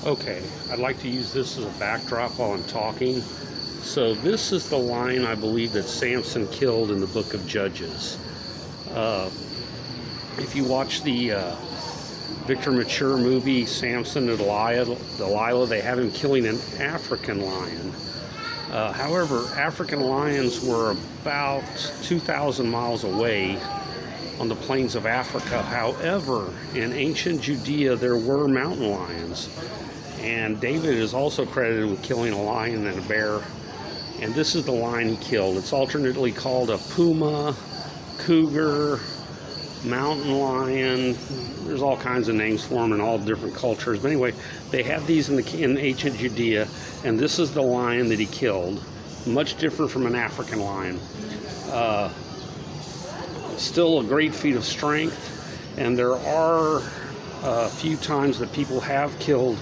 Okay, I'd like to use this as a backdrop while I'm talking. So this is the lion I believe that Samson killed in the book of Judges. If you watch the Victor Mature movie, Samson and Delilah, they have him killing an African lion. However, African lions were about 2,000 miles away on the plains of Africa. However, in ancient Judea, there were mountain lions. And David is also credited with killing a lion and a bear. And this is the lion he killed. It's alternately called a puma, cougar, mountain lion. There's all kinds of names for them in all different cultures. But anyway, they have these in ancient Judea. And this is the lion that he killed. Much different from an African lion. Still a great feat of strength. And there are a few times that people have killed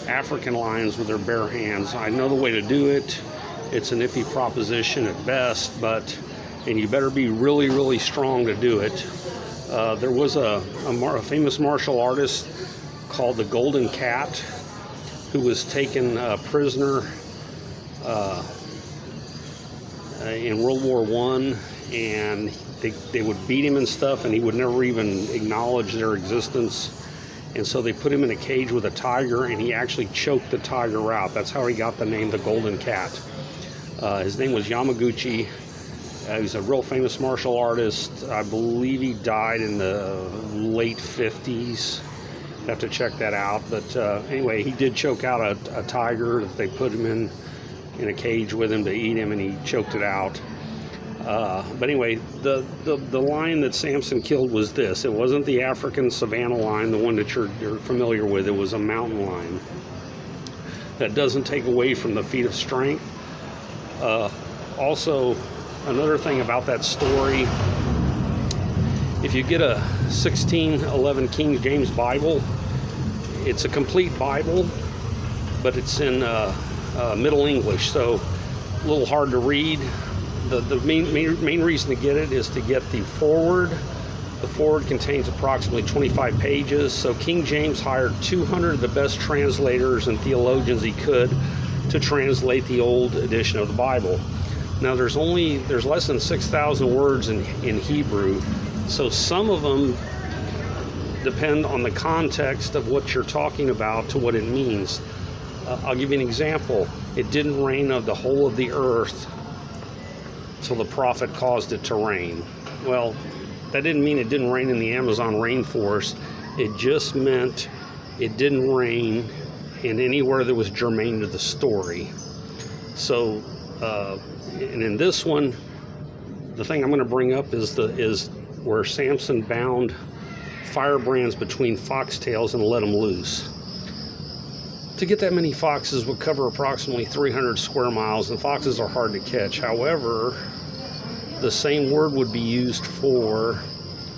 African lions with their bare hands. I know the way to do it. It's an iffy proposition at best, and you better be really, really strong to do it. There was a famous martial artist called the Golden Cat who was taken prisoner in World War I, and they would beat him and stuff, and he would never even acknowledge their existence. And so they put him in a cage with a tiger, and he actually choked the tiger out. That's how he got the name the Golden Cat. His name was Yamaguchi. He's a real famous martial artist. I believe he died in the late 50s. Have to check that out. But anyway, he did choke out a tiger that they put him in a cage with him to eat him, and he choked it out. But anyway, the lion that Samson killed was this. It wasn't the African savanna lion, the one that you're familiar with. It was a mountain lion. That doesn't take away from the feat of strength. Also, another thing about that story, if you get a 1611 King James Bible, it's a complete Bible, but it's in Middle English, so a little hard to read. The main reason to get it is to get the foreword. The foreword contains approximately 25 pages. So King James hired 200 of the best translators and theologians he could to translate the old edition of the Bible. Now there's less than 6,000 words in Hebrew. So some of them depend on the context of what you're talking about to what it means. I'll give you an example. It didn't rain of the whole of the earth till the prophet caused it to rain. Well, that didn't mean it didn't rain in the Amazon rainforest. It just meant it didn't rain in anywhere that was germane to the story. So, and in this one, the thing I'm going to bring up is where Samson bound firebrands between foxtails and let them loose. To get that many foxes would cover approximately 300 square miles, and foxes are hard to catch. However, the same word would be used for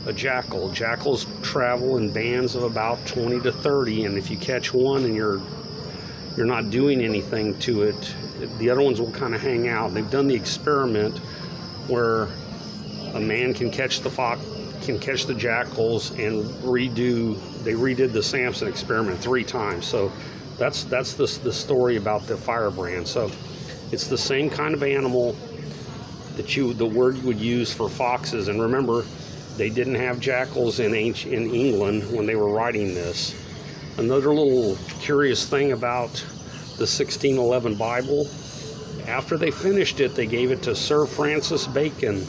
a jackal. Jackals travel in bands of about 20 to 30, and if you catch one and you're not doing anything to it, the other ones will kind of hang out. They've done the experiment where a man can catch the jackals, and they redid the Samson experiment 3 times. So that's the story about the firebrand. So it's the same kind of animal that the word you would use for foxes. And remember, they didn't have jackals in England when they were writing this. Another little curious thing about the 1611 Bible, after they finished it, they gave it to Sir Francis Bacon,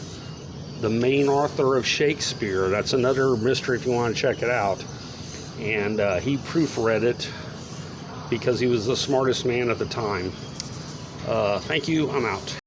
the main author of Shakespeare. That's another mystery if you want to check it out. And he proofread it because he was the smartest man at the time. Thank you. I'm out.